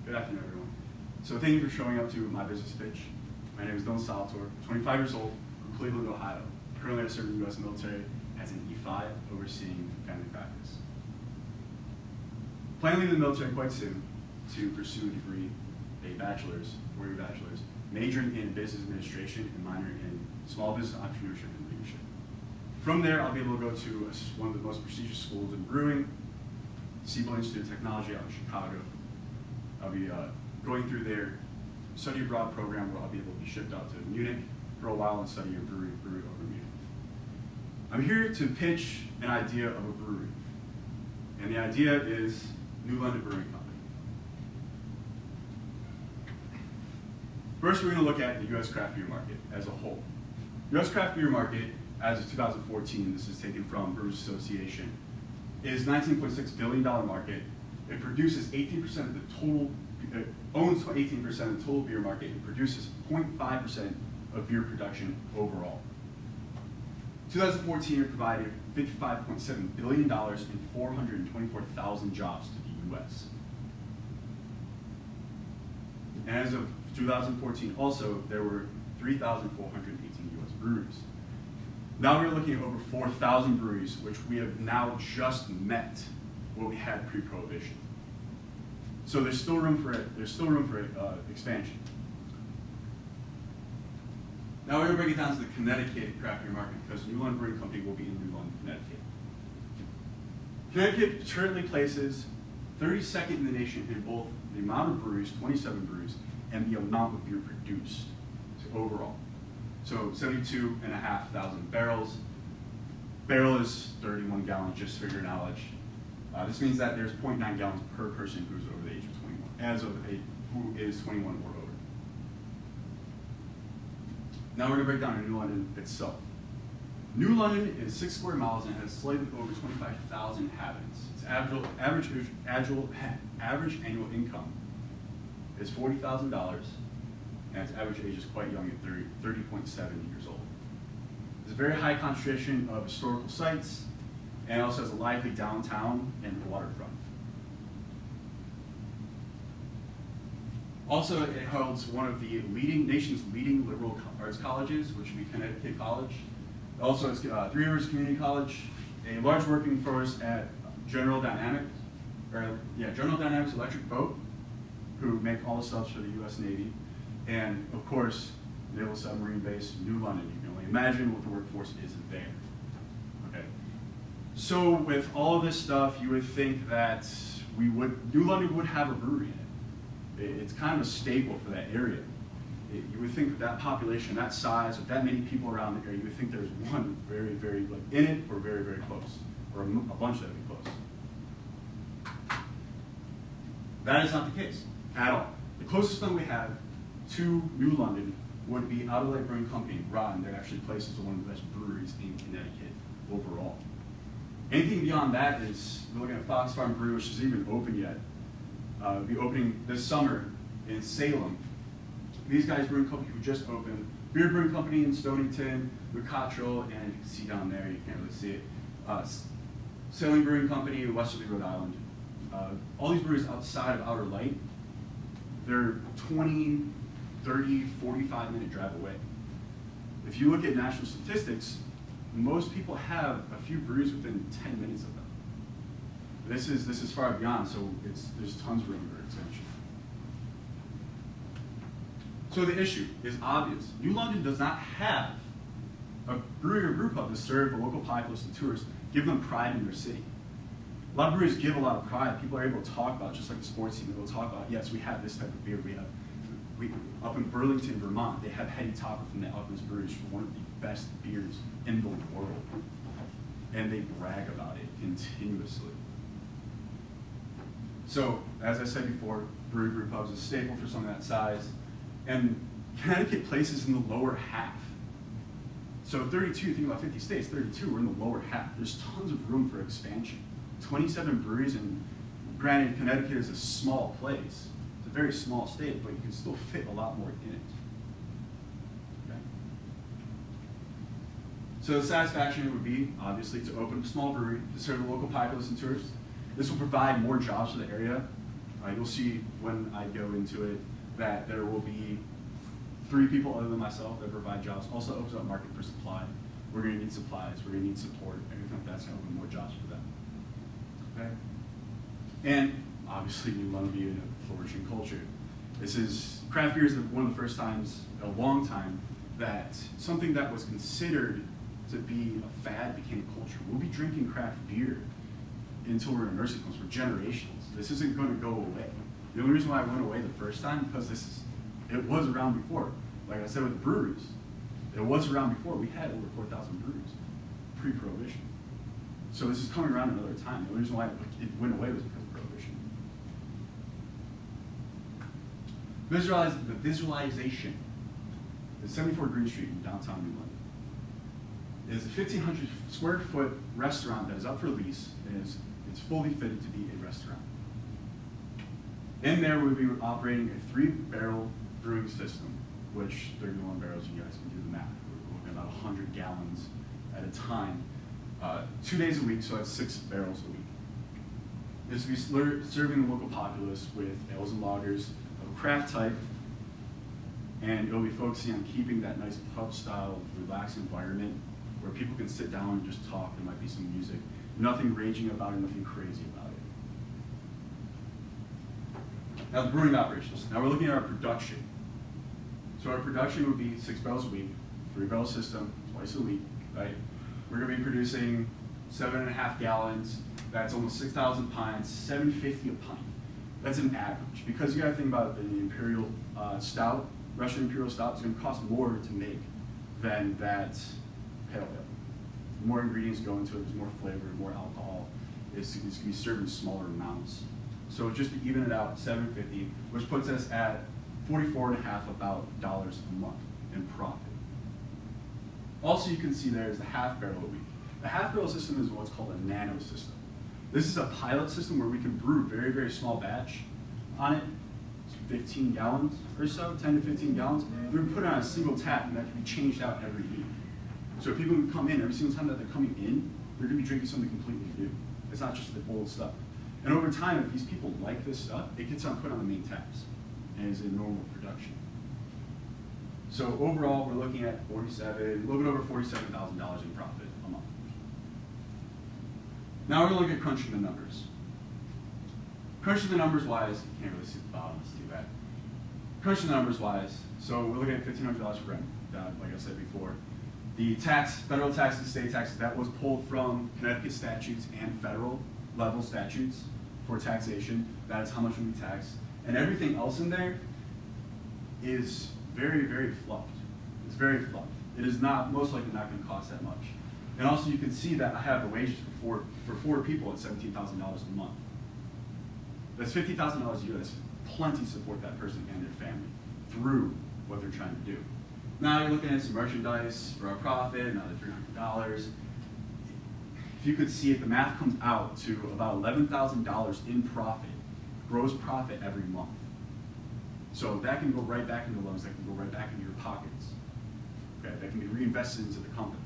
Good afternoon, everyone. So thank you for showing up to my business pitch. My name is Salvatore, 25 years old, from Cleveland, Ohio. Currently, I serve in the U.S. military as an E5, overseeing family practice. Plan to leave the military quite soon to pursue a degree, a bachelor's, 4-year bachelor's, majoring in business administration and minoring in small business entrepreneurship and leadership. From there, I'll be able to go to one of the most prestigious schools in brewing, Siebel Institute of Technology out in Chicago. I'll be going through their study abroad program where I'll be able to be shipped out to Munich for a while and study a brewery over Munich. I'm here to pitch an idea of a brewery. And the idea is New London Brewing Company. First, we're going to look at the U.S. craft beer market as a whole. U.S. craft beer market, as of 2014, this is taken from Brewers Association, is $19.6 billion market. It produces 18% of the total, it owns 18% of the total beer market. It produces 0.5% of beer production overall. 2014, it provided $55.7 billion and 424,000 jobs to the U.S. And as of 2014, also, there were 3,418 U.S. breweries. Now we're looking at over 4,000 breweries, which we have now just met what we had pre-prohibition. So there's still room for it. There's still room for expansion. Now we're going to break it down to the Connecticut craft beer market because New London Brewing Company will be in New London, Connecticut. Connecticut currently places 32nd in the nation in both the amount of breweries, 27 breweries, and the amount of beer produced overall. So 72,500 barrels. Barrel is 31 gallons, just for your knowledge. This means that there's 0.9 gallons per person who's over the age of 21, as of who is 21 or over. Now we're going to break down New London itself. New London is 6 square miles and has slightly over 25,000 inhabitants. Its average annual income is $40,000, and its average age is quite young at 30.7 years old. There's a very high concentration of historical sites, and it also has a lively downtown and waterfront. Also, it holds one of the nation's leading liberal arts colleges, which would be Connecticut College. It also has Three Rivers Community College, a large working force at General Dynamics Electric Boat, who make all the subs for the U.S. Navy, and of course, Naval Submarine Base, New London. You can only imagine what the workforce is there. Okay. So with all of this stuff, you would think that New London would have a brewery in it. It's kind of a staple for that area. You would think that population, that size, with that many people around the area, you would think there's one very, very in it or very, very close, or a bunch that would be close. That is not the case at all. The closest one we have to New London would be Outer Light Brewing Company in Groton. That actually places one of the best breweries in Connecticut overall. Anything beyond that is, we're looking at Fox Farm Brewery, which isn't even open yet. It'll be opening this summer in Salem. These guys brewing company who just opened. Beer Brewing Company in Stonington, New Cottrell, and you can see down there, you can't really see it. Sailing Brewing Company in Westerly, Rhode Island. All these breweries outside of Outer Light, they're 20, 30, 45-minute drive away. If you look at national statistics, most people have a few breweries within 10 minutes of them. This is far beyond, so there's tons of room for expansion. So the issue is obvious. New London does not have a brewery or brew pub to serve the local populace and tourists, give them pride in their city. A lot of breweries give a lot of pride. People are able to talk about, just like the sports team, they'll talk about, yes, we have this type of beer. Up in Burlington, Vermont, they have Hetty Topper from the Alchemist Breweries, one of the best beers in the world. And they brag about it continuously. So, as I said before, brew pubs is a staple for something that size. And Connecticut places in the lower half. So 32, think about 50 states, 32, we're in the lower half. There's tons of room for expansion. 27 breweries, and granted, Connecticut is a small place. It's a very small state, but you can still fit a lot more in it. Okay? So the satisfaction would be, obviously, to open a small brewery to serve the local populace and tourists. This will provide more jobs for the area. You'll see when I go into it that there will be 3 people other than myself that provide jobs. Also opens up market for supply. We're going to need supplies. We're going to need support. Everything like that's going to open more jobs for them. Okay. And obviously, we want to be in a flourishing culture. Craft beer is one of the first times in a long time that something that was considered to be a fad became a culture. We'll be drinking craft beer until we're in nursing homes for generations. This isn't going to go away. The only reason why it went away the first time because it was around before. Like I said with the breweries, it was around before. We had over 4,000 breweries pre-prohibition. So this is coming around another time. The only reason why it went away was because of prohibition. The visualization is 74 Green Street in downtown New London. It is a 1,500 square foot restaurant that is up for lease and it's fully fitted to be a restaurant. In there, we'll be operating a 3-barrel brewing system, which 31 barrels, you guys can do the math. We're looking at about 100 gallons at a time, 2 days a week, so that's 6 barrels a week. This will be serving the local populace with ales and lagers of craft type, and it'll be focusing on keeping that nice pub-style, relaxed environment where people can sit down and just talk. There might be some music, nothing raging about it, nothing crazy about it. Now the brewing operations. Now we're looking at our production. So our production would be 6 barrels a week, 3-barrel system, twice a week, right? We're going to be producing 7.5 gallons. That's almost 6,000 pints, $7.50 a pint. That's an average because you got to think about the Imperial Stout. Russian Imperial Stout is going to cost more to make than that pale ale. More ingredients go into it. There's more flavor, more alcohol. It's going to be served in smaller amounts. So just to even it out, $7.50, which puts us at $44.5 about dollars a month in profit. Also, you can see there is the half barrel a week. The half barrel system is what's called a nano system. This is a pilot system where we can brew very, very small batch on it. It's 15 gallons or so, 10 to 15 gallons. We can put it on a single tap and that can be changed out every week. So people can come in, every single time that they're coming in, they're going to be drinking something completely new. It's not just the old stuff. And over time, if these people like this stuff, it gets put on the main taps and is in normal production. So overall, we're looking at a little bit over $47,000 in profit a month. Now we're going to look at crunching the numbers. Crunching the numbers wise, you can't really see the bottom, it's too bad. Crunching the numbers wise, so we're looking at $1,500 for rent, like I said before. The federal taxes, state taxes, that was pulled from Connecticut statutes and federal level statutes for taxation. That is how much will be taxed. And everything else in there is very, very fluffed. It's very fluffed. It is most likely not going to cost that much. And also you can see that I have the wages for 4 people at $17,000 a month. That's $50,000 a year. That's plenty to support that person and their family through what they're trying to do. Now you're looking at some merchandise for our profit, another $300. If you could see it, the math comes out to about $11,000 in profit, gross profit every month. So that can go right back into loans, that can go right back into your pockets. Okay, that can be reinvested into the company.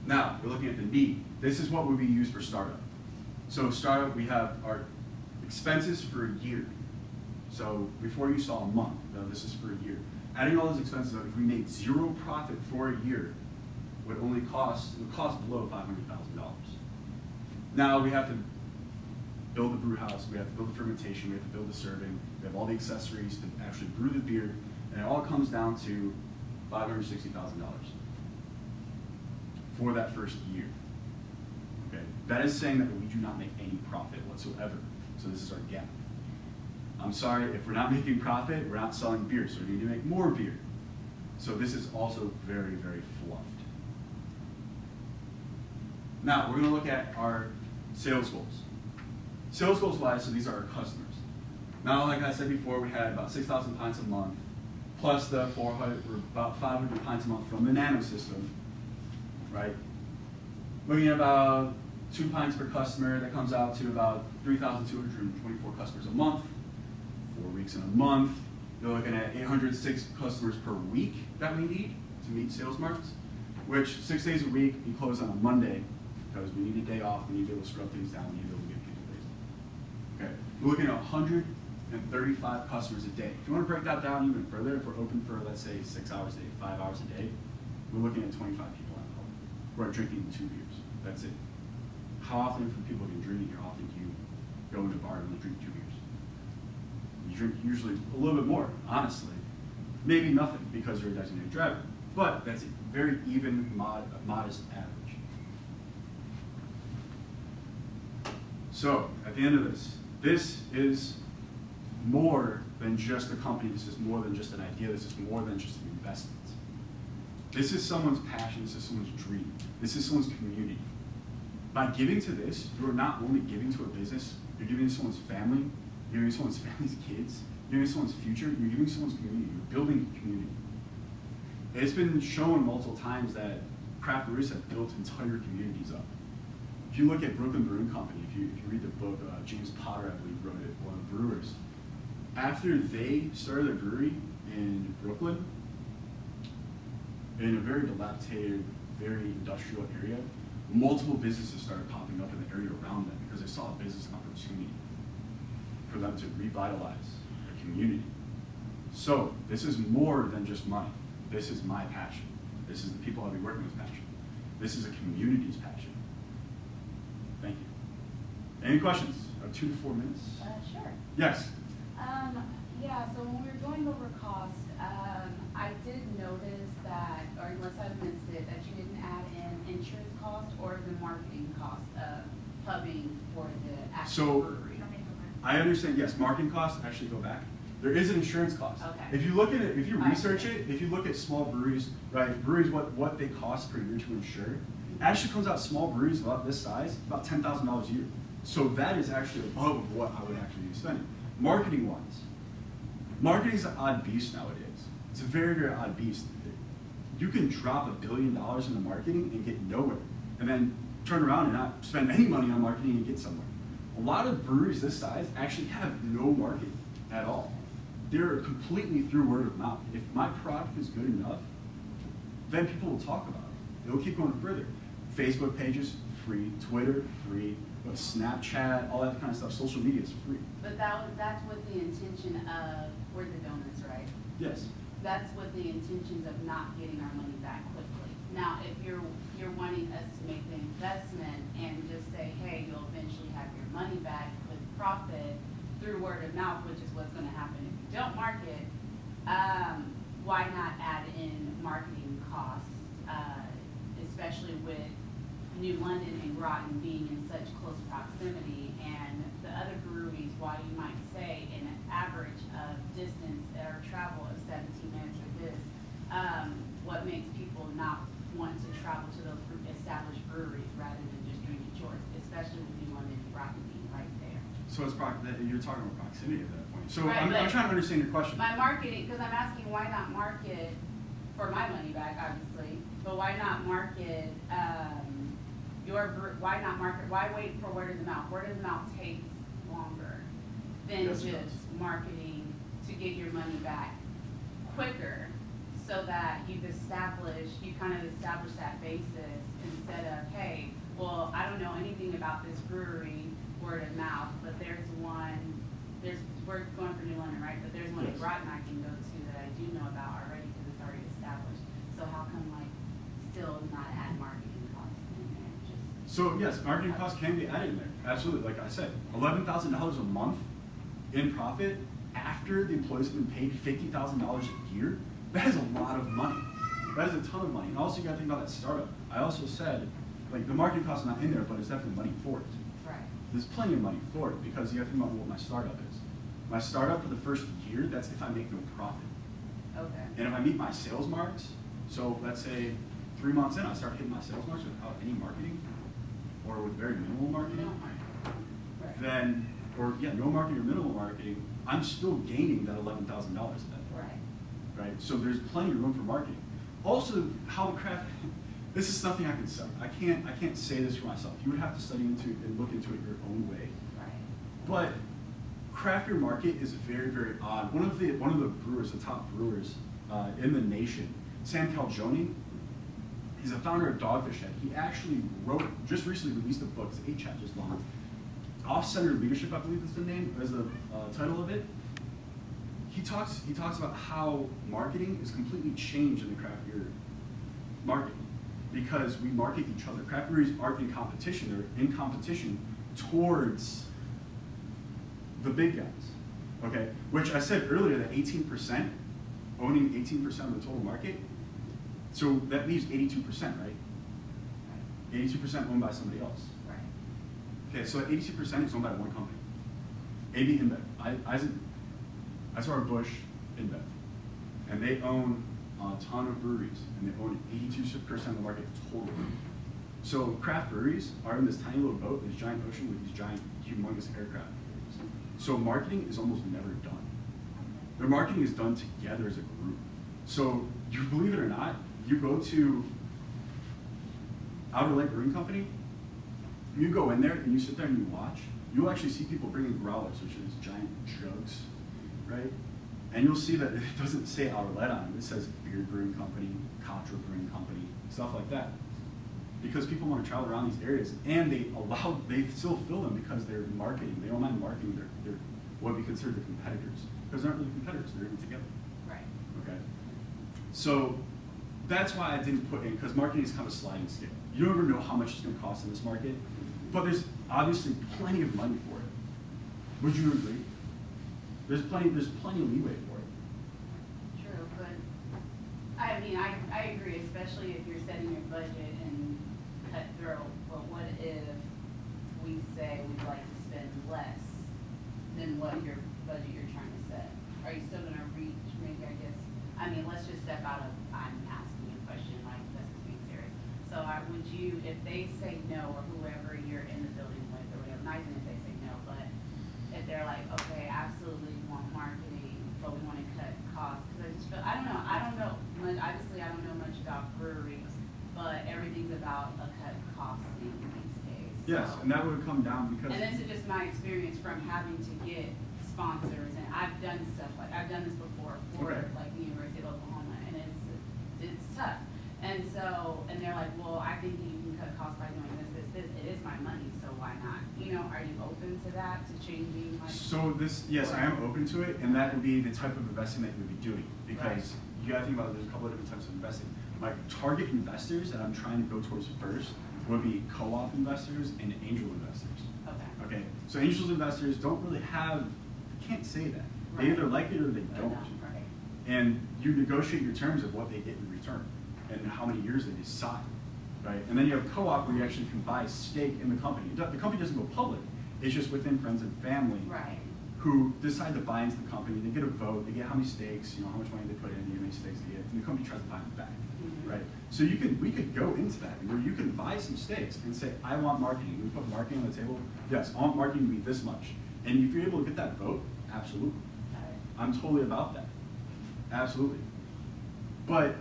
Now, we're looking at the need. This is what would be used for startup. So startup, we have our expenses for a year. So before you saw a month, now this is for a year. Adding all those expenses up, if we made 0 profit for a year, would cost below $500,000. Now we have to build the brew house, we have to build the fermentation, we have to build the serving, we have all the accessories to actually brew the beer, and it all comes down to $560,000 for that first year. Okay, that is saying that we do not make any profit whatsoever. So this is our gap. I'm sorry, if we're not making profit, we're not selling beer, so we need to make more beer. So this is also very, very fluffed. Now, we're going to look at our sales goals. Sales goals wise, so these are our customers. Now, like I said before, we had about 6,000 pints a month, plus the 400, or about 500 pints a month from the nano system, right? Looking at about 2 pints per customer, that comes out to about 3,224 customers a month, 4 weeks in a month. You're looking at 806 customers per week that we need to meet sales marks, which 6 days a week, we close on a Monday, because we need a day off, we need to be able to scrub things down, we need to be able to give people days We're looking at 135 customers a day. If you want to break that down even further, if we're open for, let's say, 6 hours a day, 5 hours a day, we're looking at 25 people at home who are drinking 2 beers. That's it. How often, for people who can drink here, how often do you go into a bar and drink 2 beers? You drink usually a little bit more, honestly. Maybe nothing because you're a designated driver. But that's a very even, modest average. So, at the end of this is more than just a company. This is more than just an idea. This is more than just an investment. This is someone's passion. This is someone's dream. This is someone's community. By giving to this, you are not only giving to a business, you're giving to someone's family, you're giving to someone's family's kids, you're giving to someone's future, you're giving to someone's community, you're building a community. It's been shown multiple times that craft breweries have built entire communities up. If you look at Brooklyn Brewing Company, if you read the book, James Potter, I believe, wrote it, one of the brewers. After they started their brewery in Brooklyn, in a very dilapidated, very industrial area, multiple businesses started popping up in the area around them because they saw a business opportunity for them to revitalize a community. So this is more than just money. This is my passion. This is the people I'll be working with passion. This is a community's passion. Thank you. Any questions? 2 to 4 minutes? Sure. Yes. Yeah, so when we were going over cost, I did notice that, or unless I missed it, that you didn't add in insurance cost or the marketing cost of pubbing for the actual brewery. I understand, yes, marketing costs actually go back. There is an insurance cost. Okay. If you look at it, if you research it, if you look at small breweries, right, breweries, what they cost per year to insure, it actually comes out small breweries about this size, about $10,000 a year. So that is actually above what I would actually be spending. Marketing-wise, marketing is an odd beast nowadays. It's a very, very odd beast. You can drop $1 billion into marketing and get nowhere, and then turn around and not spend any money on marketing and get somewhere. A lot of breweries this size actually have no marketing at all. They're completely through word of mouth. If my product is good enough, then people will talk about it. They'll keep going further. Facebook pages, free. Twitter, free. Snapchat, all that kind of stuff. Social media is free. But that's with the intention of, we're the donuts, right? Yes. That's with the intentions of not getting our money back quickly. Now, if you're wanting us to make the investment and just say, hey, you'll eventually have your money back with profit through word of mouth, which is what's going to happen if you don't market, why not add in marketing costs, especially with New London and Groton being in such close proximity, and the other breweries, while you might say an average of distance or travel of 17 minutes or this, what makes people not want to travel to those established breweries rather than just drinking yours, especially with New London and Groton being right there. So it's you're talking about proximity at that point. So Right, I'm trying to understand your question. My marketing, because I'm asking why not market for my money back, obviously, but why not market why wait for word of the mouth? Word of the mouth takes longer than Yes, just marketing to get your money back quicker, so that you kind of establish that basis instead of, hey, well, I don't know anything about this brewery, word of mouth, but we're going for New London, right? But there's one in Groton I can go to that I do know about already because it's already established. So how come still not add marketing costs in there? So yes, marketing costs can be added in there. Absolutely, like I said, $11,000 a month in profit after the employees have been paid $50,000 a year. That is a lot of money. That is a ton of money. And also you got to think about that startup. I also said, the marketing cost is not in there, but it's definitely money for it. Right. There's plenty of money for it because you got to think about what my startup is. My startup for the first year, that's if I make no profit. Okay. And if I meet my sales marks, so let's say 3 months in, I start hitting my sales marks without any marketing, or with very minimal marketing, Right. no marketing or minimal marketing, I'm still gaining that $11,000 a day. Right? So there's plenty of room for marketing. Also, how the craft, this is something I can sell. I can't say this for myself. You would have to study into it and look into it your own way. Right. But craft beer market is very, very odd. One of the brewers, the top brewers in the nation, Sam Calgione, he's a founder of Dogfish Head. He actually just recently released a book, it's 8 chapters long, Off-Center Leadership, I believe is the name, is the title of it. He talks about how marketing is completely changed in the craft beer market because we market each other. Craft breweries aren't in competition; they're in competition towards the big guys. Okay, which I said earlier that 18% owning 18% of the total market. So that leaves 82%, right? 82% owned by somebody else. Right. Okay, so 82% is owned by one company. AB InBev. Busch InBev. And they own a ton of breweries, and they own 82% of the market total. So craft breweries are in this tiny little boat, this giant ocean with these giant, humongous aircraft. So marketing is almost never done. Their marketing is done together as a group. So you believe it or not, you go to Outer Lake Brewing Company, you go in there and you sit there and you watch, you'll actually see people bringing growlers, which is giant jugs, right? And you'll see that it doesn't say Outlet on it. It says Beer Brewing Company, Contra Brewing Company, stuff like that. Because people want to travel around these areas, and they still fill them because they're marketing. They don't mind marketing their what we consider the competitors. Because they're not really competitors, they're in together. Right. Okay. So that's why I didn't put in, because marketing is kind of a sliding scale. You never know how much it's going to cost in this market, but there's obviously plenty of money for it. Would you agree? There's plenty of leeway for it. True, but I mean, I agree, especially if you're setting your budget and cutthroat. But what if we say we'd like to spend less than what your budget you're trying to set? Are you still going to reach? Maybe I mean, let's just step out of. I'm asking you a question, like this is being serious. So would you, if they say no, or whoever you're in the building with, or whatever, not even if they say no, but if they're like, okay, absolutely want marketing, but we want to cut costs, because I just feel, I don't know much, obviously I don't know much about breweries, but everything's about a cut cost thing these days. Yes, so. and that would come down because. And this is just my experience from having to get sponsors, and I've done stuff I've done this before for like the University of Oklahoma, and it's tough. And so, and they're like, well, I think you can cut costs by doing this. It is my money, so why not? You know, are you open to that, to changing? So yes, I am open to it, and that would be the type of investing that you would be doing, because you gotta think about it, there's a couple of different types of investing. My target investors that I'm trying to go towards first would be co-op investors and angel investors. Okay. Okay. So angel investors don't really have, they can't say that. They either like it or they don't. And you negotiate your terms of what they get in return and how many years they decide, right? And then you have co-op where you actually can buy stake in the company. The company doesn't go public. It's just within friends and family who decide to buy into the company. They get a vote. They get how many stakes, how much money they put in, how many stakes they get, and the company tries to buy them back, right? So we could go into that where you can buy some stakes and say, I want marketing. We put marketing on the table. Yes, I want marketing to be this much. And if you're able to get that vote, absolutely. I'm totally about that. Absolutely. But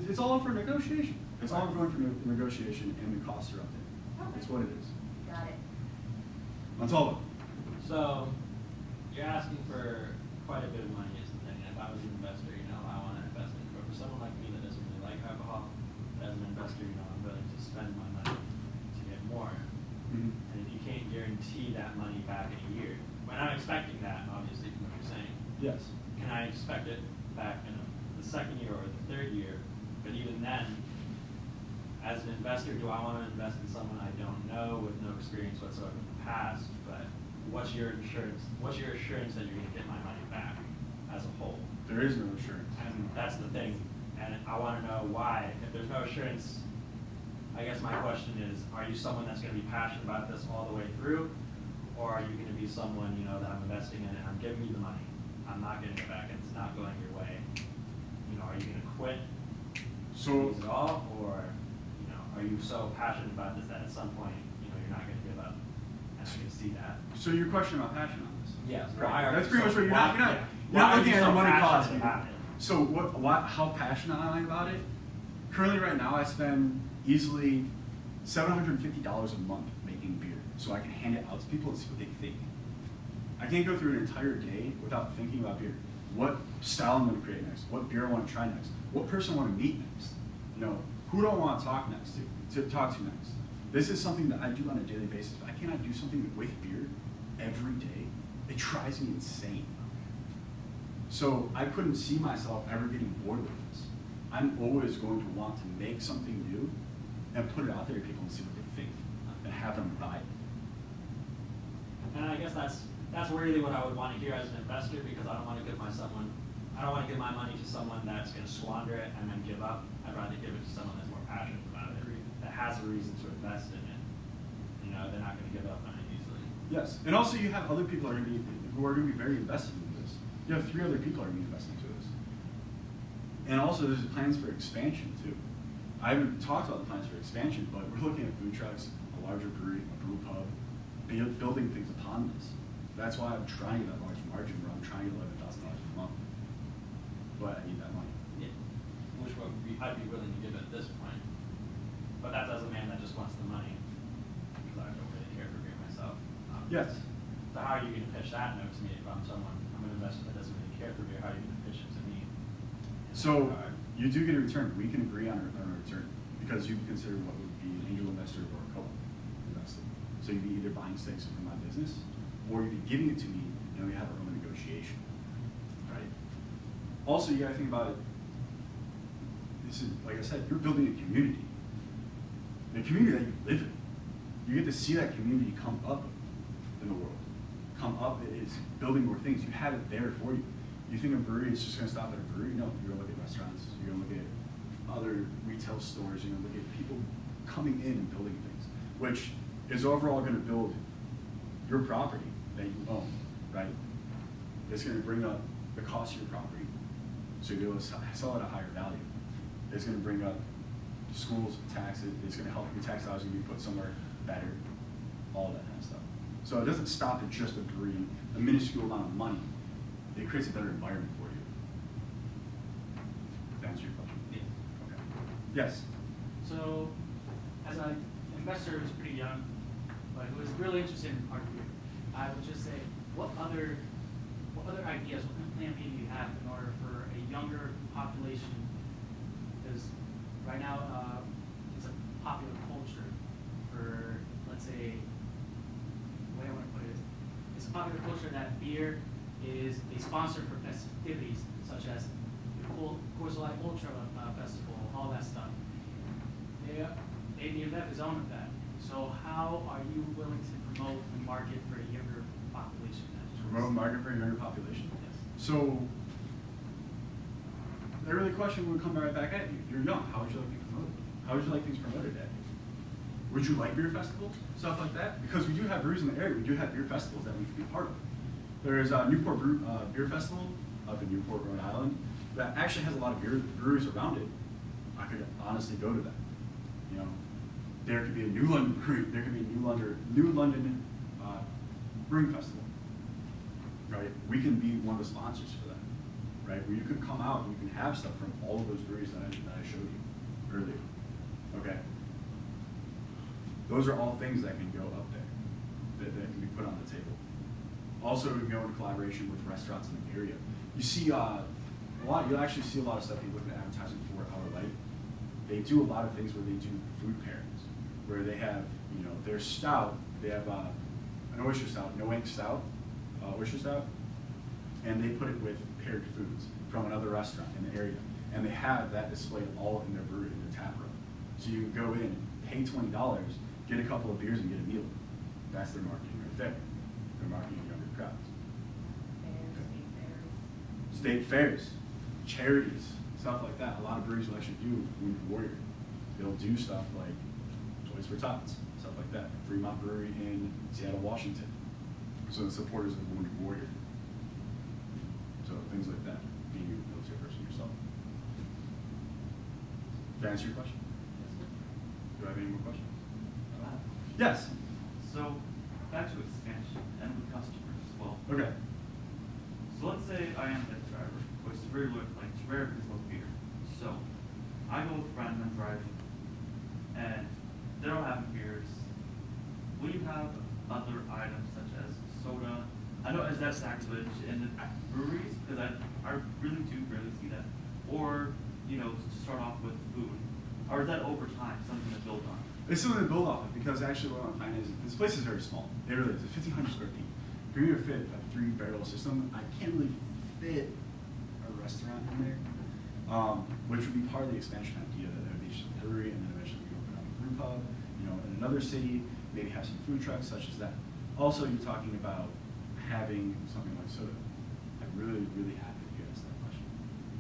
it's all up for negotiation. It's all going for negotiation, and the costs are up there. That's what it is. Got it. That's all. So you're asking for quite a bit of money is the thing. If I was an investor, I want to invest in it. But for someone like me that doesn't really like alcohol, as an investor, I'm willing to spend my money to get more. And if you can't guarantee that money back in a year, we're not expecting that, obviously, from what you're saying. Yes. Can I expect it back in the second year or the third year? But even then, as an investor, do I want to invest in someone I don't know with no experience whatsoever in the past? But what's your insurance? What's your assurance that you're going to get my money back as a whole? There is no assurance. And that's the thing. And I want to know why. If there's no assurance, I guess my question is, are you someone that's going to be passionate about this all the way through? Or are you going to be someone, that I'm investing in and I'm giving you the money, I'm not getting it back, and it's not going your way? Are you going to quit So at all? Or, are you so passionate about this that at some point, you're not going to give up? And I can see that. So your question about passion on this? Yes. Right. That's pretty much what you're not looking at the money cost. So how passionate am I about it? Currently right now I spend easily $750 a month making beer, so I can hand it out to people and see what they think. I can't go through an entire day without thinking about beer. What style I'm going to create next? What beer I want to try next? What person I want to meet next? Who do I want to talk to next? This is something that I do on a daily basis. I cannot do something with beer every day. It drives me insane. So I couldn't see myself ever getting bored with this. I'm always going to want to make something new and put it out there to people and see what they think and have them buy it. And I guess that's really what I would want to hear as an investor, because I don't want to give my money to someone that's going to squander it and then give up. I'd rather give it to someone that's more passionate about it, that has a reason to invest in it. You know, they're not going to give up on it easily. Yes, and also you have other people who are going to be very invested in this. You have 3 other people who are going to be investing into this. And also there's plans for expansion too. I haven't talked about the plans for expansion, but we're looking at food trucks, a larger brewery, a brew pub, building things upon this. That's why I'm trying to get that large margin where I'm trying to $11,000 a month. But I need that money. Yeah. Which I'd be willing to give at this point. But that's as a man that just wants the money, because I don't really care for beer myself. Yes. So how are you going to pitch that note to me if I'm an investor that doesn't really care for beer? How are you going to pitch it to me? So you do get a return. We can agree on a return because you can consider what would be an angel investor or a co-op investor. So you'd be either buying stakes from my business or you'd be giving it to me and we have our own negotiation, right? Also, you gotta think about it. This is, like I said, you're building a community. The community that you live in. You get to see that community come up in the world. Come up, it is building more things. You have it there for you. You think a brewery is just going to stop at a brewery? No, you're going to look at restaurants. You're going to look at other retail stores. You're going to look at people coming in and building things, which is overall going to build your property that you own, right? It's going to bring up the cost of your property, so you'll be able to sell at a higher value. It's going to bring up schools, taxes. It's going to help your tax dollars to be put somewhere better, all that kind of stuff. So it doesn't stop at just a brewery, a minuscule amount of money. It creates a better environment for you. To answer your question. Yeah. Okay. Yes. So, as an investor who's pretty young, but who is really interested in art beer, I would just say, what other ideas, what kind of plan B do you have in order for a younger population? Because right now, it's a popular culture for, let's say, the way I want to put it is, it's a popular culture that beer is a sponsor for festivities such as the Coors Light Ultra Festival, all that stuff. The InBev is on with that. So how are you willing to promote and market for a younger population? Promote and market for a younger population? Yes. So, the really question would come right back at you. You're young. How would you like things promoted? How would you like things promoted at you? Would you like beer festivals? Stuff like that? Because we do have breweries in the area. We do have beer festivals that we can be part of. There's a Newport Beer Festival up in Newport, Rhode Island, that actually has a lot of breweries around it. I could honestly go to that. You know, there could be a New London brewery. There could be a New London Brewing Festival. Right? We can be one of the sponsors for that. Right? Where you can come out and you can have stuff from all of those breweries that I showed you earlier. Okay. Those are all things that can go up there, that can be put on the table. Also, we can go into collaboration with restaurants in the area. You see you'll actually see a lot of stuff you look at advertising for Our Light. They do a lot of things where they do food pairings, where they have, you know, their stout, they have an oyster stout, no ink stout, oyster stout, and they put it with paired foods from another restaurant in the area. And they have that displayed all in their brewery, in their tap room. So you go in, pay $20, get a couple of beers and get a meal. That's their marketing right there. They're marketing younger crowds. State fairs, charities, stuff like that. A lot of breweries will actually do Wounded Warrior. They'll do stuff like Toys for Tots, stuff like that. Fremont Brewery in Seattle, Washington. So the supporters of the Wounded Warrior. So things like that, being a military person yourself. Did I answer your question? Do I have any more questions? Yes. So, back to expansion and with customers as well. Okay. So let's say I am a driver, which is very rare because of beer. So, I go with a friend, I'm driving, and they're all having beers. Will you have other items such as soda? I know is that sacrilege in the breweries because I really do rarely see that. Or, you know, to start off with food. Or is that over time something to build on? It's something to build off of, because actually what I'm finding is this place is very small. It really is. It's 1,500 square feet. For me to fit a 3-barrel system, I can't really fit a restaurant in there, which would be part of the expansion idea, that there would be just a brewery, and then eventually we open up a brew pub, you know, in another city, maybe have some food trucks such as that. Also, you're talking about having something like soda. I'm really, really happy that you asked that question.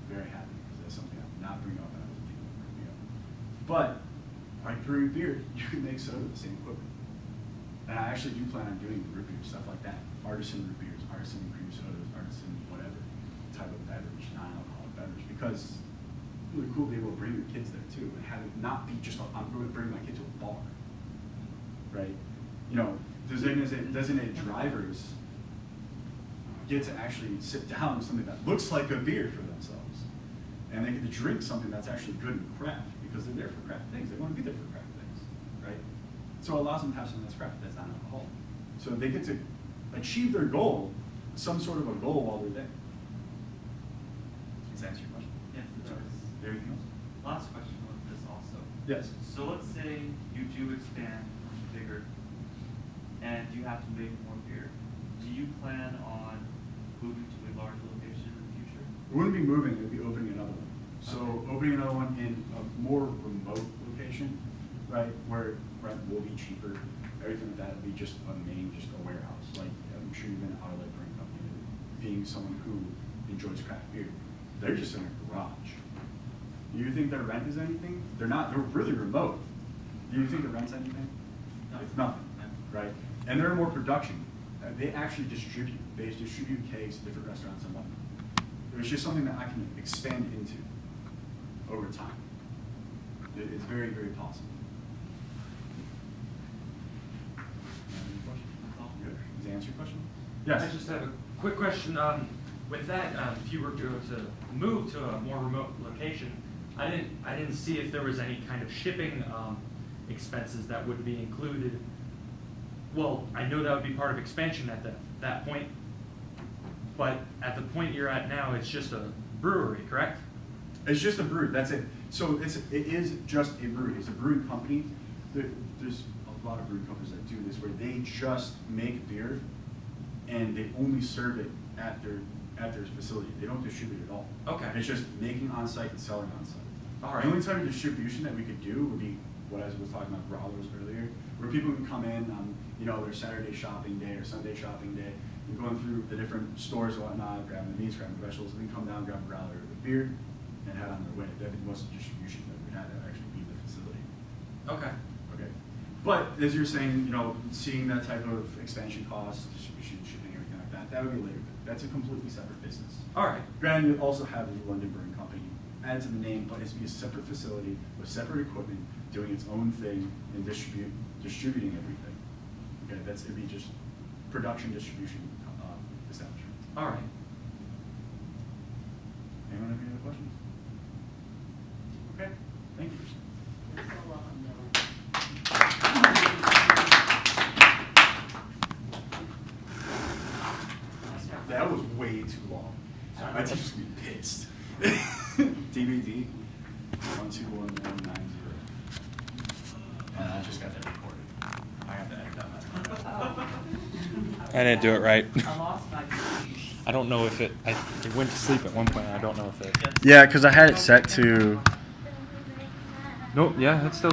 Very happy, because that's something I did not bring up, and I wasn't thinking of bringing up. But by brewing beer, you can make soda with the same equipment. And I actually do plan on doing root beer, stuff like that. Artisan root beers, artisan cream sodas, artisan whatever type of beverage, non-alcoholic beverage. Because it's really cool to be able to bring your kids there too, and have it not be just, I'm going to bring my kid to a bar. Right? You know, designated drivers get to actually sit down with something that looks like a beer for themselves. And they get to drink something that's actually good and craft, because they're there for craft things. They want to be there for craft things, right? So it allows them to have something that's craft, that's not alcohol. So they get to achieve their goal, some sort of a goal while they're there. Does that answer your question? Yes, it does. Anything else? Last question with this also. Yes. So let's say you do expand bigger, and you have to make more beer. Do you plan on moving to a larger location in the future? It wouldn't be moving, it would be opening another one. So opening another one in a more remote location, right, where rent will be cheaper, everything like that would be just a warehouse. Like, I'm sure you've been at Outlet Brewing Company, being someone who enjoys craft beer. They're just in a garage. You think their rent is anything? They're not, they're really remote. Do you think the rent's anything? No. It's nothing, right? And they're more production. They actually distribute. They distribute kegs to different restaurants and whatnot. It's just something that I can expand into over time. It's very, very possible. Any questions? Good. Does that answer your question? Yes. I just have a quick question. With that, if you were to move to a more remote location, I didn't see if there was any kind of shipping expenses that would be included. Well, I know that would be part of expansion at that point, but at the point you're at now, it's just a brewery, correct? It's just a brewery. That's it. So it is just a brewery. It's a brewing company. There's a lot of brewing companies that do this, where they just make beer, and they only serve it at their facility. They don't distribute it at all. Okay. It's just making on site and selling on site. All right. The only type of distribution that we could do would be what I was talking about growlers earlier, where people can come in on their Saturday shopping day or Sunday shopping day, and going through the different stores and whatnot, grabbing the meats, grabbing the vegetables, and then come down, grab a growler with beer, and head on their way. That'd be the most distribution that we'd have to actually be the facility. Okay. Okay. But as you're saying, seeing that type of expansion cost, distribution, shipping, everything like that, that would be later. That's a completely separate business. All right. Granted, you also have the London Brewing Company added to the name, but it's be a separate facility with separate equipment, doing its own thing and distributing everything. Okay, it'd be just production distribution establishment. All right. Anyone have any other questions? Okay, thank you. You're so welcome, Dylan. That was way too long. My teacher's gonna be pissed. DVD 121190. And I just got that recorded. I have to edit that. I didn't do it right. I lost my keys. I don't know if it went to sleep at one point. I don't know if it. Yeah, because I had it set to. Nope. Yeah, it's still.